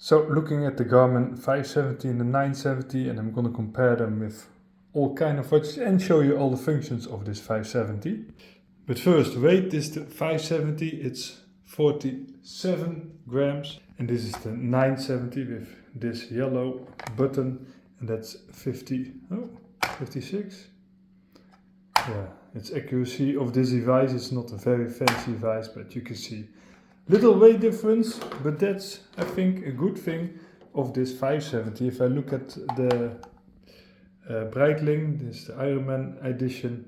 So looking at the Garmin 570 and the 970, and I'm gonna compare them with all kind of watches and show you all the functions of this 570. But first, weight is the 570, it's 47 grams, and this is the 970 with this yellow button, and that's 56. Yeah, its accuracy of this device is not a very fancy device, but you can see little weight difference, but that's, I think, a good thing of this 570. If I look at the Breitling, this is the Ironman edition,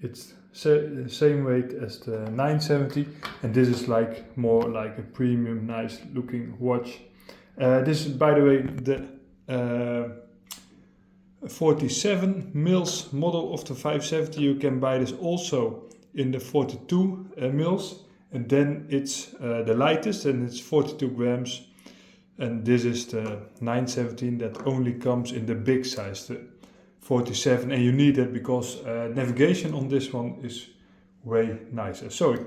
it's same weight as the 970, and this is like more like a premium, nice looking watch. This is, by the way, the 47 mils model of the 570. You can buy this also in the 42 mils. And then it's the lightest, and it's 42 grams. And this is the 917 that only comes in the big size, the 47. And you need it because navigation on this one is way nicer. So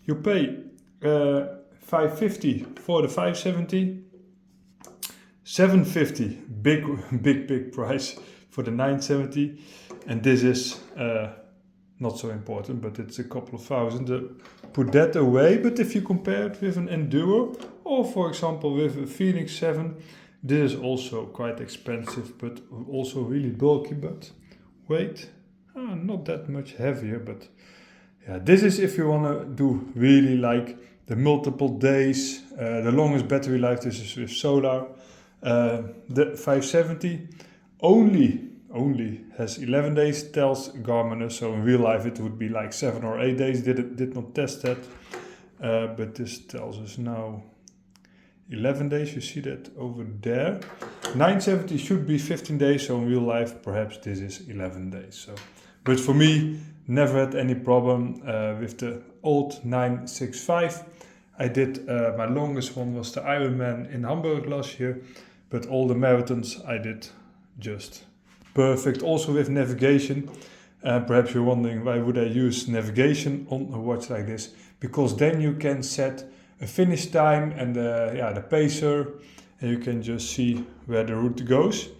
you pay 550 for the 570, 750, big price for the 970. And this is not so important, but it's a couple of thousand. Put that away, but if you compare it with an Enduro, or for example with a Phoenix 7, this is also quite expensive, but also really bulky, but weight, not that much heavier, but yeah, this is if you want to do really like the multiple days, the longest battery life. This is with solar. The 570 only has 11 days, tells Garmin, so in real life it would be like 7 or 8 days. Did not test that, but this tells us now 11 days. You see that over there. 970 should be 15 days, so in real life perhaps this is 11 days. So, but for me, never had any problem with the old 965. I did my longest one was the Ironman in Hamburg last year, but all the marathons I did just perfect, also with navigation. Perhaps you're wondering, why would I use navigation on a watch like this? Because then you can set a finish time and the pacer, and you can just see where the route goes.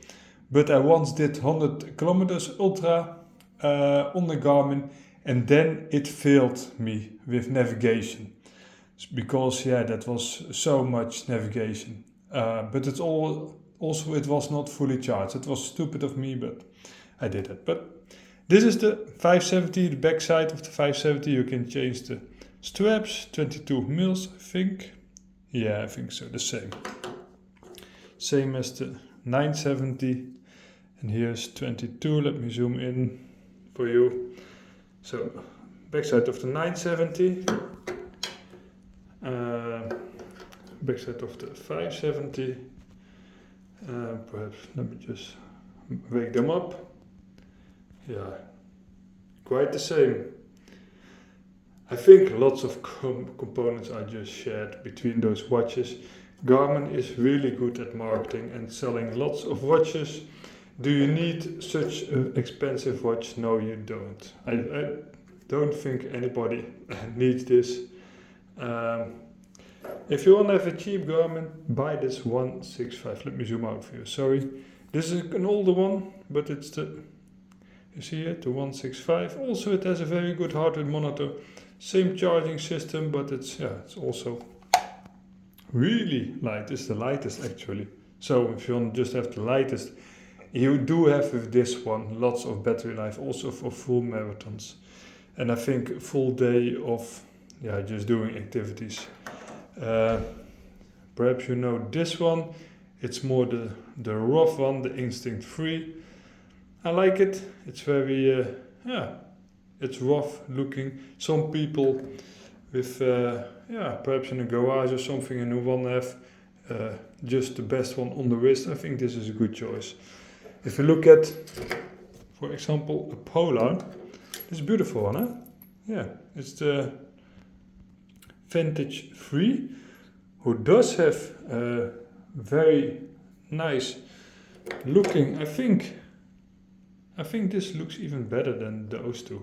But I once did 100 kilometers ultra on the Garmin, and then it failed me with navigation, because that was so much navigation. But it's all. Also, it was not fully charged. It was stupid of me, but I did it. But this is the 570, the back side of the 570. You can change the straps, 22 mils, I think. Yeah, I think so, the same. Same as the 970. And here's 22. Let me zoom in for you. So, back side of the 970. Back side of the 570. Perhaps let me just wake them up. Yeah, quite the same. I think lots of components are just shared between those watches. Garmin is really good at marketing and selling lots of watches. Do you need such an expensive watch? No, you don't. I don't think anybody needs this. If you want to have a cheap Garmin, buy this 165. Let me zoom out for you. Sorry. This is an older one, but it's you see it, the 165. Also, it has a very good heart rate monitor. Same charging system, but it's also really light. It's the lightest actually. So if you want to just have the lightest, you do have with this one lots of battery life, also for full marathons. And I think full day of just doing activities. Perhaps you know this one. It's more the rough one, the Instinct 3. I like it. It's very it's rough looking. Some people with perhaps in a garage or something, and who want to have just the best one on the wrist. I think this is a good choice. If you look at, for example, a Polar, this is a beautiful one, huh? Yeah, it's the Vintage 3, who does have very nice looking. I think this looks even better than those two.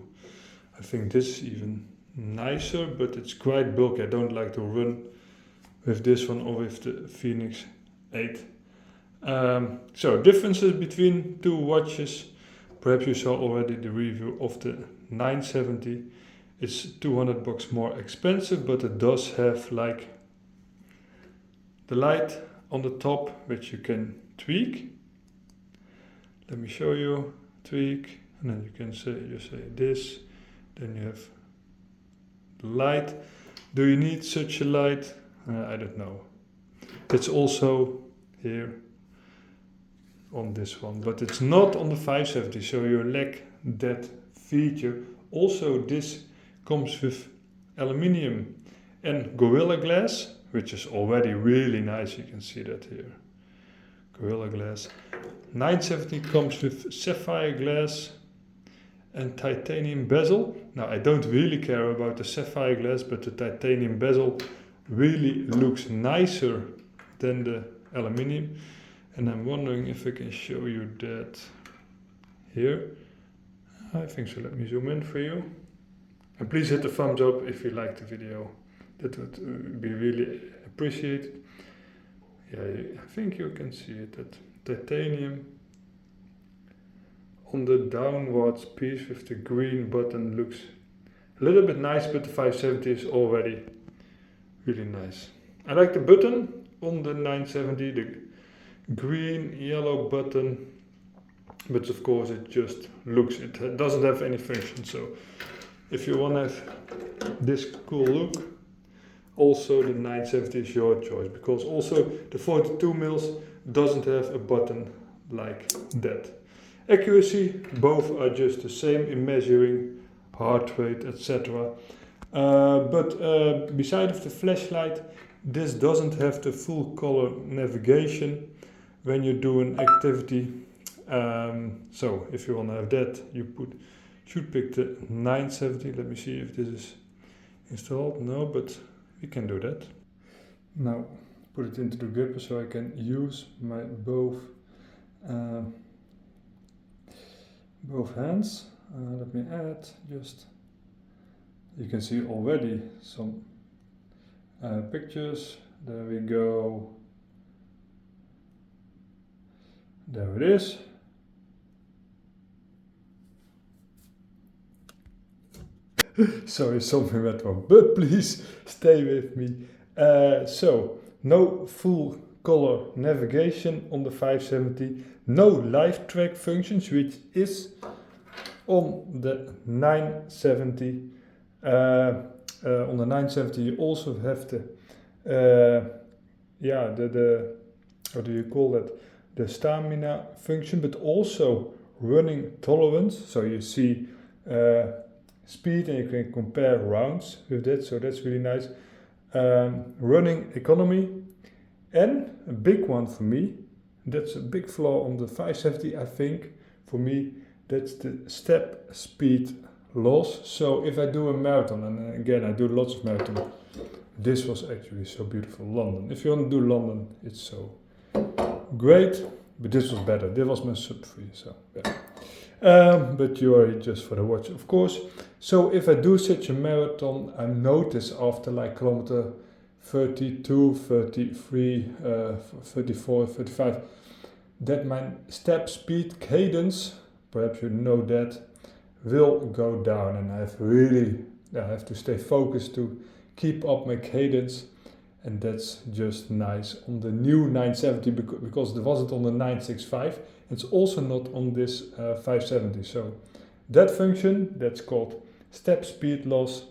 I think this is even nicer, but it's quite bulky. I don't like to run with this one or with the Phoenix 8. So differences between two watches. Perhaps you saw already the review of the 970. It's $200 more expensive, but it does have like the light on the top, which you can tweak. Let me show you. Tweak, and then you can say this. Then you have the light. Do you need such a light? I don't know. It's also here on this one, but it's not on the 570, so you lack that feature. Also, this comes with aluminium and Gorilla Glass, which is already really nice. You can see that here. Gorilla Glass. 970 comes with sapphire glass and titanium bezel. Now, I don't really care about the sapphire glass, but the titanium bezel really looks nicer than the aluminium. And I'm wondering if I can show you that here. I think so. Let me zoom in for you. And please hit the thumbs up if you liked the video. That would be really appreciated. Yeah, I think you can see it. That titanium on the downwards piece with the green button looks a little bit nice, but the 570 is already really nice. I like the button on the 970, the green yellow button, but of course it just looks, it doesn't have any function. So if you want to have this cool look, also the 970 is your choice, because also the 42 mils doesn't have a button like that. Accuracy, both are just the same in measuring heart rate, etc. But besides the flashlight, this doesn't have the full color navigation when you do an activity. So if you want to have that, you should pick the 970. Let me see if this is installed. No, but we can do that. Now put it into the gripper so I can use my both hands. Let me add just, you can see already some pictures. There we go. There it is. Sorry, something went wrong, but please stay with me. So, no full color navigation on the 570, no live track functions, which is on the 970. On the 970 you also have the what do you call that? The stamina function, but also running tolerance. So you see speed and you can compare rounds with that, so that's really nice. Running economy, and a big one for me, that's a big flaw on the 570, I think, for me, that's the step speed loss. So if I do a marathon, and again I do lots of marathons, this was actually so beautiful. London, if you want to do London, it's so great, but this was better. This was my sub 3, so yeah. But you are just for the watch, of course. So if I do such a marathon, I notice after like kilometer 32, 33, 34, 35, that my step speed cadence, perhaps you know that, will go down, and I have to stay focused to keep up my cadence, and that's just nice on the new 970 because it wasn't on the 965. It's also not on this 570. So that function, that's called step speed loss,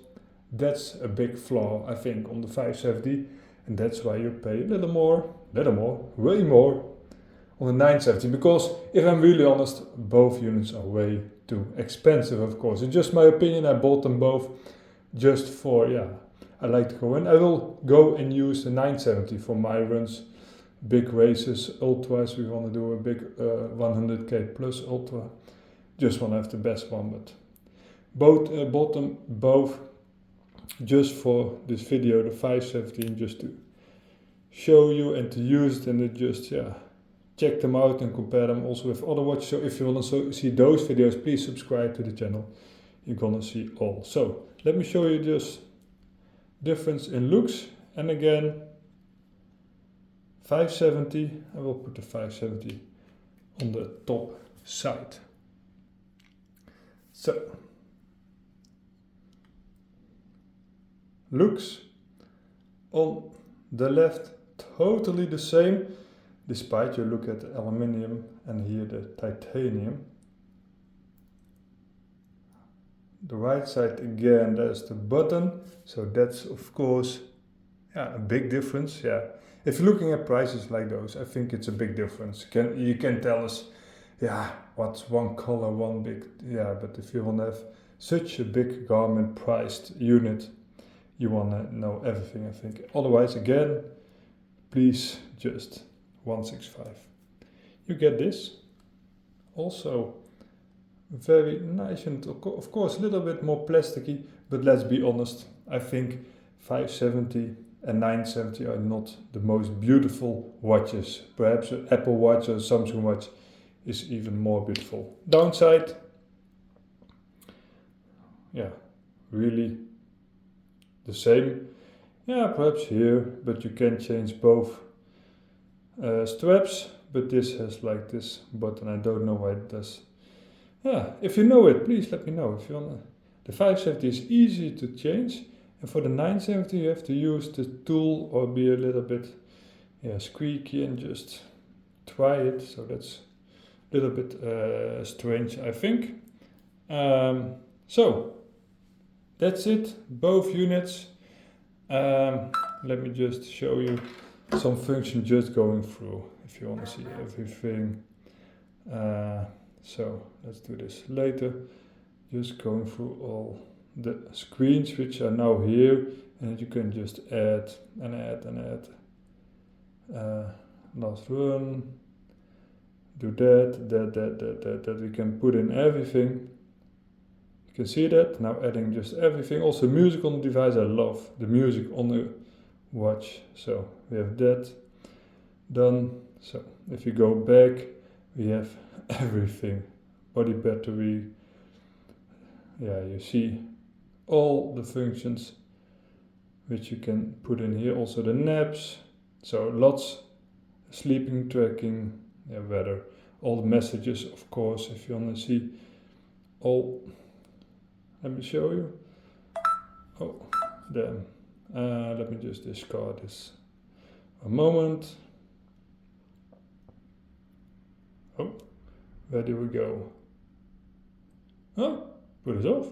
that's a big flaw, I think, on the 570, and that's why you pay a little more, way more on the 970, because if I'm really honest, both units are way too expensive, of course. It's just my opinion. I bought them both just for, I like to go in. I will go and use the 970 for my runs, big races, ultras. We want to do a big 100k plus ultra. Just want to have the best one, but bought them both just for this video, the 570, and just to show you and to use it, and to just check them out and compare them also with other watches. So if you want to see those videos, please subscribe to the channel. You're gonna see all. So let me show you this difference in looks. And again, 570. I will put the 570 on the top side. So, looks on the left totally the same, despite you look at the aluminium and here the titanium. The right side again, there's the button, so that's of course a big difference. If you're looking at prices like those, I think it's a big difference. You can tell us, what's one color, one big, but if you want to have such a big Garmin priced unit, you want to know everything, I think. Otherwise, again, please just 165. You get this. Also, very nice and of course a little bit more plasticky, but let's be honest, I think 570 and 970 are not the most beautiful watches. Perhaps an Apple Watch or Samsung Watch is even more beautiful. Downside, really the same. Perhaps here, but you can change both straps, but this has like this button. I don't know why it does. If you know it, please let me know. If you want, the 570 is easy to change, and for the 970 you have to use the tool or be a little bit squeaky and just try it. So that's a little bit strange, I think. So that's it, both units. Let me just show you some function just going through if you want to see everything. So let's do this later. Just going through all the screens which are now here, and you can just add and add and add. Last run. Do that. We can put in everything. You can see that now, adding just everything. Also music on the device. I love the music on the watch. So we have that done. So if you go back, we have everything. Body battery. You see all the functions which you can put in here. Also the naps. So lots, sleeping tracking, weather, all the messages, of course, if you want to see all. Let me show you. Oh, damn. Let me just discard this a moment. Oh, where do we go? Oh, put it off.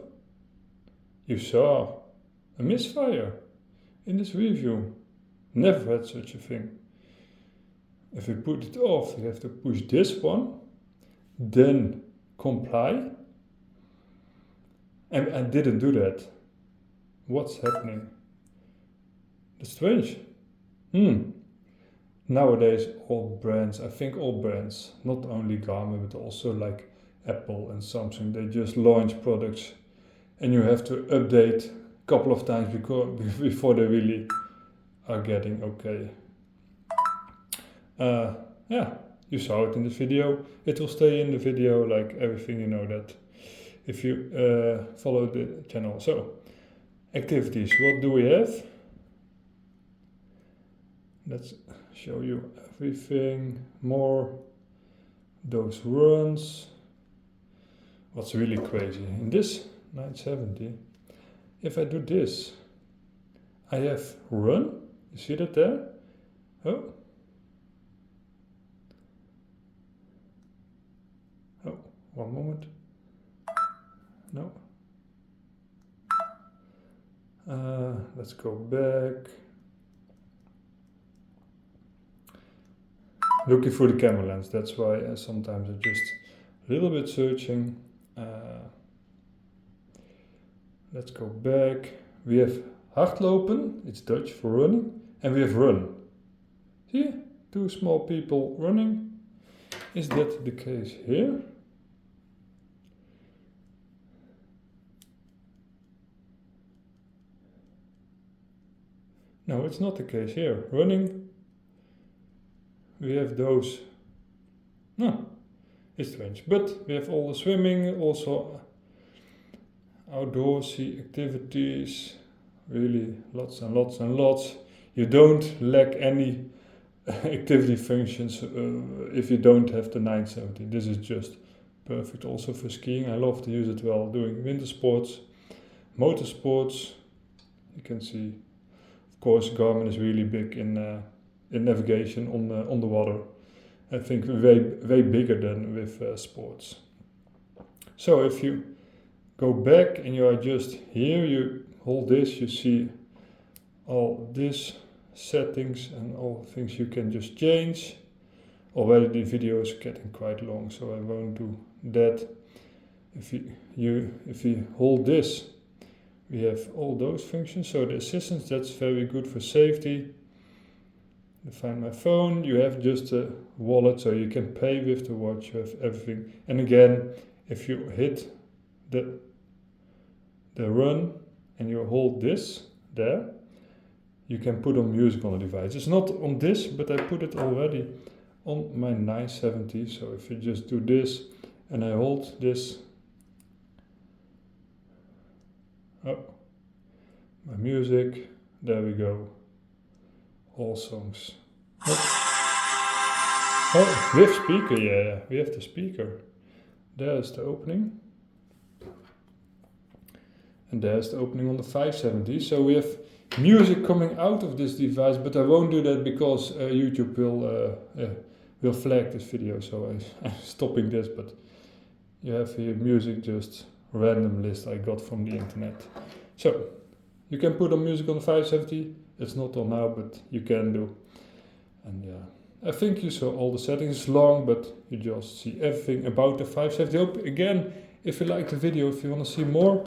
You saw a misfire in this review. Never had such a thing. If we put it off, you have to push this one, then comply. And I didn't do that. What's happening? That's strange. Nowadays, all brands, I think all brands, not only Garmin, but also like Apple and Samsung, they just launch products and you have to update a couple of times before they really are getting okay. You saw it in the video. It will stay in the video like everything, you know that if you follow the channel. So, activities, what do we have? Let's show you everything more. Those runs. What's really crazy, in this 970, if I do this, I have run. You see that there? Oh, 1 moment. No. Let's go back. Looking for the camera lens, that's why sometimes I'm just a little bit searching. Let's go back. We have hardlopen, it's Dutch for running, and we have run. See, 2 small people running. Is that the case here? No, it's not the case here. Running, we have those. No, it's strange. But we have all the swimming, also outdoorsy activities. Really lots and lots and lots. You don't lack any activity functions if you don't have the 970. This is just perfect also for skiing. I love to use it while doing winter sports, motorsports. You can see, of course, Garmin is really big in navigation on the water. I think way bigger than with sports. So if you go back and you are just here, you hold this, you see all these settings and all things you can just change. Already the video is getting quite long, so I won't do that. If you hold this, we have all those functions. So the assistance, that's very good for safety. To find my phone, you have just a wallet, so you can pay with the watch, you have everything. And again, if you hit the run and you hold this there, you can put on music on the device. It's not on this, but I put it already on my 970. So if you just do this and I hold this, oh, my music, there we go. All songs. Oh, with speaker, yeah, we have the speaker. There's the opening. And there's the opening on the 570. So we have music coming out of this device, but I won't do that because YouTube will flag this video. So I'm stopping this, but you have here music, just random list I got from the internet. So you can put on music on the 570. It's not on now, but you can do. And yeah, I think you saw all the settings. It's long, but you just see everything about the 570. Hope again, if you like the video, if you want to see more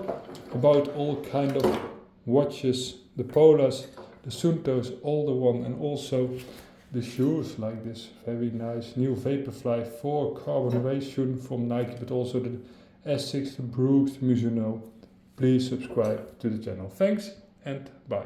about all kind of watches, the Polars, the Suntos, all the one, and also the shoes like this very nice new Vaporfly 4 carbon race shoe from Nike, but also the S6, the Brooks, the Mizuno. Please subscribe to the channel. Thanks and bye.